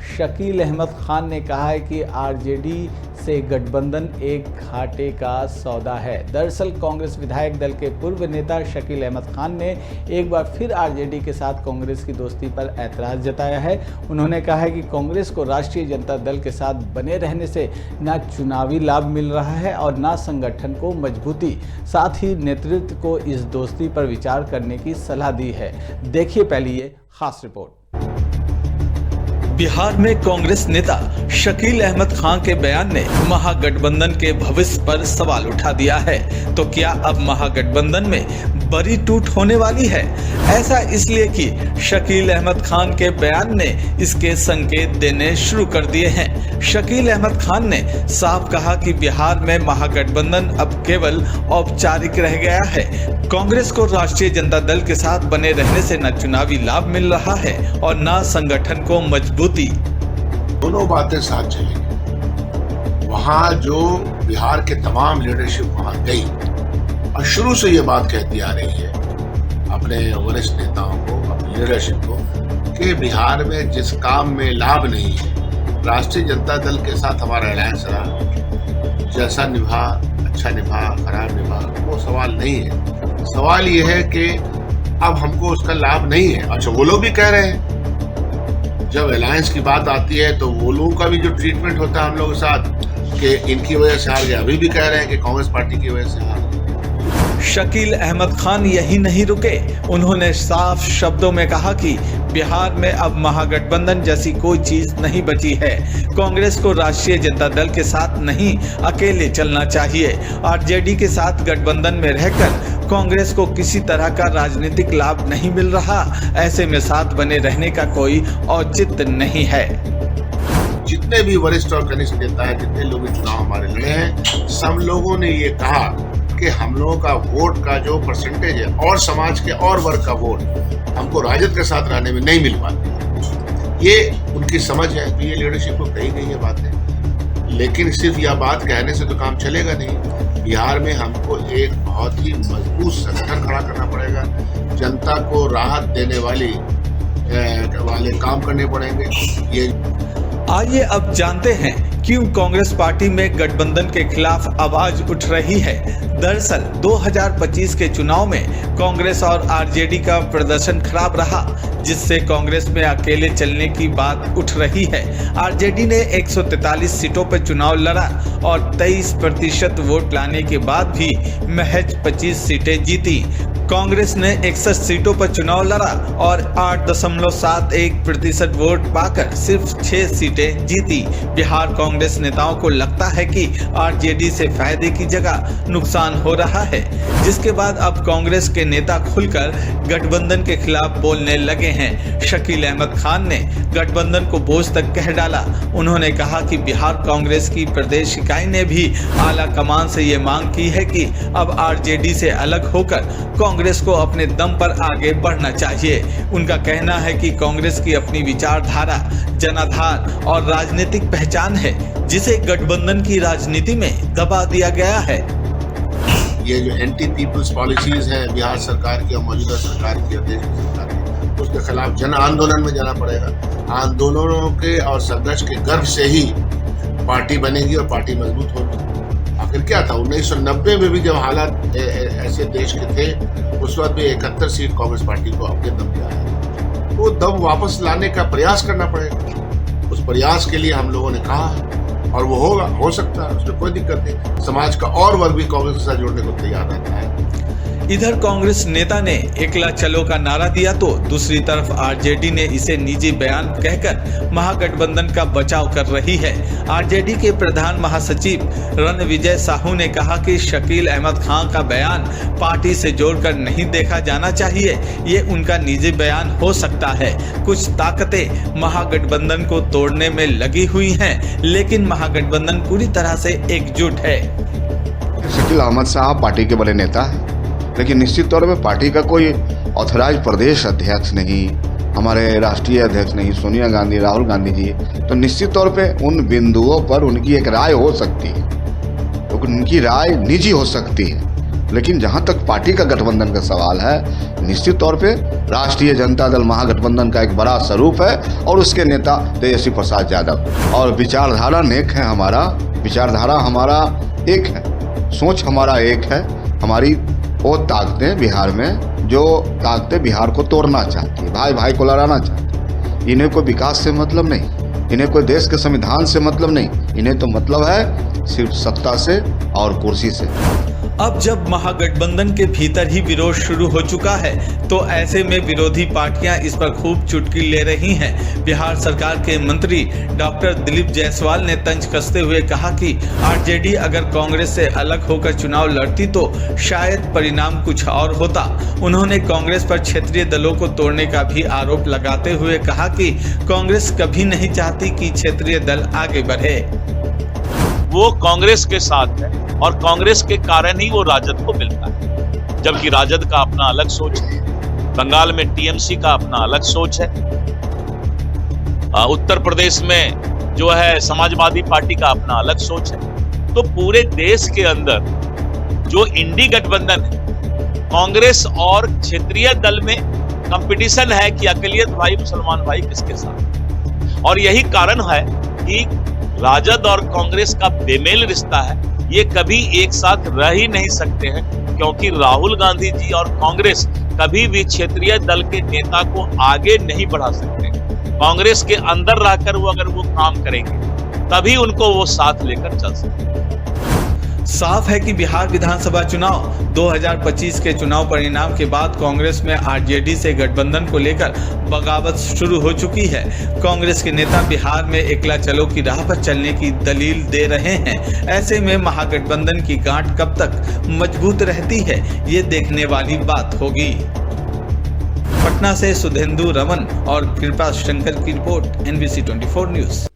शकील अहमद खान ने कहा है कि आरजेडी से गठबंधन एक घाटे का सौदा है। दरअसल कांग्रेस विधायक दल के पूर्व नेता शकील अहमद खान ने एक बार फिर आरजेडी के साथ कांग्रेस की दोस्ती पर ऐतराज जताया है। उन्होंने कहा है कि कांग्रेस को राष्ट्रीय जनता दल के साथ बने रहने से न चुनावी लाभ मिल रहा है और न संगठन को मजबूती, साथ ही नेतृत्व को इस दोस्ती पर विचार करने की सलाह दी है। देखिए पहले ये खास रिपोर्ट। बिहार में कांग्रेस नेता शकील अहमद खान के बयान ने महागठबंधन के भविष्य पर सवाल उठा दिया है। तो क्या अब महागठबंधन में बड़ी टूट होने वाली है? ऐसा इसलिए कि शकील अहमद खान के बयान ने इसके संकेत देने शुरू कर दिए हैं। शकील अहमद खान ने साफ कहा कि बिहार में महागठबंधन अब केवल औपचारिक रह गया है। कांग्रेस को राष्ट्रीय जनता दल के साथ बने रहने से न चुनावी लाभ मिल रहा है और न संगठन को मजबूती। दोनों बातें साथ चलेंगी। वहां जो बिहार के तमाम लीडरशिप वहां गई और शुरू से ये बात कहती आ रही है अपने वरिष्ठ नेताओं को, अपनी लीडरशिप को, कि बिहार में जिस काम में लाभ नहीं है, राष्ट्रीय जनता दल के साथ हमारा अलायंस रहा, जैसा निभा, अच्छा निभा, खराब निभा, वो सवाल नहीं है। सवाल ये है कि अब हमको उसका लाभ नहीं है। अच्छा, वो लोग भी कह रहे हैं, जब अलायंस की बात आती है तो वो लोगों का भी जो ट्रीटमेंट होता है हम लोगों के साथ कि इनकी वजह से हार गए, अभी भी कह रहे हैं कि कांग्रेस पार्टी की वजह से हार गए। शकील अहमद खान यही नहीं रुके। उन्होंने साफ शब्दों में कहा कि बिहार में अब महागठबंधन जैसी कोई चीज नहीं बची है। कांग्रेस को राष्ट्रीय जनता दल के साथ नहीं, अकेले चलना चाहिए। आरजेडी के साथ गठबंधन में रहकर कांग्रेस को किसी तरह का राजनीतिक लाभ नहीं मिल रहा। ऐसे में साथ बने रहने का कोई औचित्य नहीं है। जितने भी वरिष्ठ और कनिष्ठ नेता है, जितने लोग चुनाव हमारे लड़े हैं, सब लोगों ने ये कहा कि हम लोगों का वोट का जो परसेंटेज है और समाज के और वर्ग का वोट हमको राजद के साथ रहने में नहीं मिल पाती। ये उनकी समझ है, तो ये लीडरशिप को कही गई है बातें। लेकिन सिर्फ यह बात कहने से तो काम चलेगा नहीं। बिहार में हमको एक बहुत ही मजबूत संगठन खड़ा करना पड़ेगा। जनता को राहत देने वाले काम करने पड़ेंगे। ये आइए अब जानते हैं क्यों कांग्रेस पार्टी में गठबंधन के खिलाफ आवाज उठ रही है। दरअसल 2025 के चुनाव में कांग्रेस और आरजेडी का प्रदर्शन खराब रहा, जिससे कांग्रेस में अकेले चलने की बात उठ रही है। आरजेडी ने 143 सीटों पर चुनाव लड़ा और 23% वोट लाने के बाद भी महज 25 सीटें जीती। कांग्रेस ने 61 सीटों पर चुनाव लड़ा और 8.71% वोट पाकर सिर्फ 6 सीटें जीती। बिहार कांग्रेस नेताओं को लगता है कि आरजेडी से फायदे की जगह नुकसान हो रहा है, जिसके बाद अब कांग्रेस के नेता खुलकर गठबंधन के खिलाफ बोलने लगे हैं। शकील अहमद खान ने गठबंधन को बोझ तक कह डाला। उन्होंने कहा कि बिहार कांग्रेस की प्रदेश इकाई ने भी आला कमान से ये मांग की है कि अब आरजेडी से अलग होकर कांग्रेस को अपने दम पर आगे बढ़ना चाहिए। उनका कहना है कि कांग्रेस की अपनी विचारधारा, जनाधार और राजनीतिक पहचान है, जिसे गठबंधन की राजनीति में दबा दिया गया है। ये जो एंटी पीपल्स पॉलिसीज है बिहार सरकार की और मौजूदा सरकार की और देश की सरकार की, उसके खिलाफ जन आंदोलन में जाना पड़ेगा। आंदोलनों के और संघर्ष के गर्भ से ही पार्टी बनेगी और पार्टी मजबूत होगी। आखिर क्या था 1990 में भी जब हालात ऐसे देश के थे, उस वक्त भी 71 सीट कांग्रेस पार्टी को अपने दम पे आया। वो दम वापस लाने का प्रयास करना पड़ेगा। उस प्रयास के लिए हम लोगों ने कहा है और वो होगा, हो सकता है, उसमें कोई दिक्कत नहीं। समाज का और वर्ग भी कांग्रेस के साथ जुड़ने को तैयार रहता है। इधर कांग्रेस नेता ने एकला चलो का नारा दिया तो दूसरी तरफ आरजेडी ने इसे निजी बयान कहकर महागठबंधन का बचाव कर रही है। आरजेडी के प्रधान महासचिव रणविजय साहू ने कहा कि शकील अहमद खान का बयान पार्टी से जोड़कर नहीं देखा जाना चाहिए। ये उनका निजी बयान हो सकता है। कुछ ताकतें महागठबंधन को तोड़ने में लगी हुई हैं, लेकिन महागठबंधन पूरी तरह से एकजुट है। शकील अहमद साहब पार्टी के बड़े नेता हैं, लेकिन निश्चित तौर पे पार्टी का कोई ऑथराइज प्रदेश अध्यक्ष नहीं, हमारे राष्ट्रीय अध्यक्ष नहीं, सोनिया गांधी, राहुल गांधी जी, तो निश्चित तौर पे उन बिंदुओं पर उनकी एक राय हो सकती है, लेकिन उनकी राय निजी हो सकती है। लेकिन जहां तक पार्टी का गठबंधन का सवाल है, निश्चित तौर पे राष्ट्रीय जनता दल महागठबंधन का एक बड़ा स्वरूप है और उसके नेता तेजस्वी प्रसाद यादव। और विचारधारा नेक है, हमारा विचारधारा हमारा एक है, सोच हमारा एक है। हमारी वो ताकतें बिहार में जो ताकतें बिहार को तोड़ना चाहती है, भाई भाई को लड़ाना चाहती है, इन्हें कोई विकास से मतलब नहीं, इन्हें कोई देश के संविधान से मतलब नहीं, इन्हें तो मतलब है सिर्फ सत्ता से और कुर्सी से। अब जब महागठबंधन के भीतर ही विरोध शुरू हो चुका है तो ऐसे में विरोधी पार्टियां इस पर खूब चुटकी ले रही हैं। बिहार सरकार के मंत्री डॉक्टर दिलीप जायसवाल ने तंज कसते हुए कहा कि आरजेडी अगर कांग्रेस से अलग होकर चुनाव लड़ती तो शायद परिणाम कुछ और होता। उन्होंने कांग्रेस पर क्षेत्रीय दलों को तोड़ने का भी आरोप लगाते हुए कहा कि कांग्रेस कभी नहीं चाहती कि क्षेत्रीय दल आगे बढ़े। वो कांग्रेस के साथ है और कांग्रेस के कारण ही वो राजद को मिलता है, जबकि राजद का अपना अलग सोच है, बंगाल में टीएमसी का अपना अलग सोच है, उत्तर प्रदेश में जो है समाजवादी पार्टी का अपना अलग सोच है। तो पूरे देश के अंदर जो इंडी गठबंधन है, कांग्रेस और क्षेत्रीय दल में कंपटीशन है कि अकलियत भाई मुसलमान भाई किसके साथ। और यही कारण है कि राजद और कांग्रेस का बेमेल रिश्ता है, ये कभी एक साथ रह ही नहीं सकते हैं, क्योंकि राहुल गांधी जी और कांग्रेस कभी भी क्षेत्रीय दल के नेता को आगे नहीं बढ़ा सकते। कांग्रेस के अंदर रहकर वो अगर वो काम करेंगे तभी उनको वो साथ लेकर चल सकते हैं। साफ है कि बिहार विधानसभा चुनाव 2025 के चुनाव परिणाम के बाद कांग्रेस में आरजेडी से गठबंधन को लेकर बगावत शुरू हो चुकी है। कांग्रेस के नेता बिहार में एकला चलो की राह पर चलने की दलील दे रहे हैं। ऐसे में महागठबंधन की गांठ कब तक मजबूत रहती है, ये देखने वाली बात होगी। पटना से सुधेंदु रमन और कृपा शंकर की रिपोर्ट, NBC 24 न्यूज।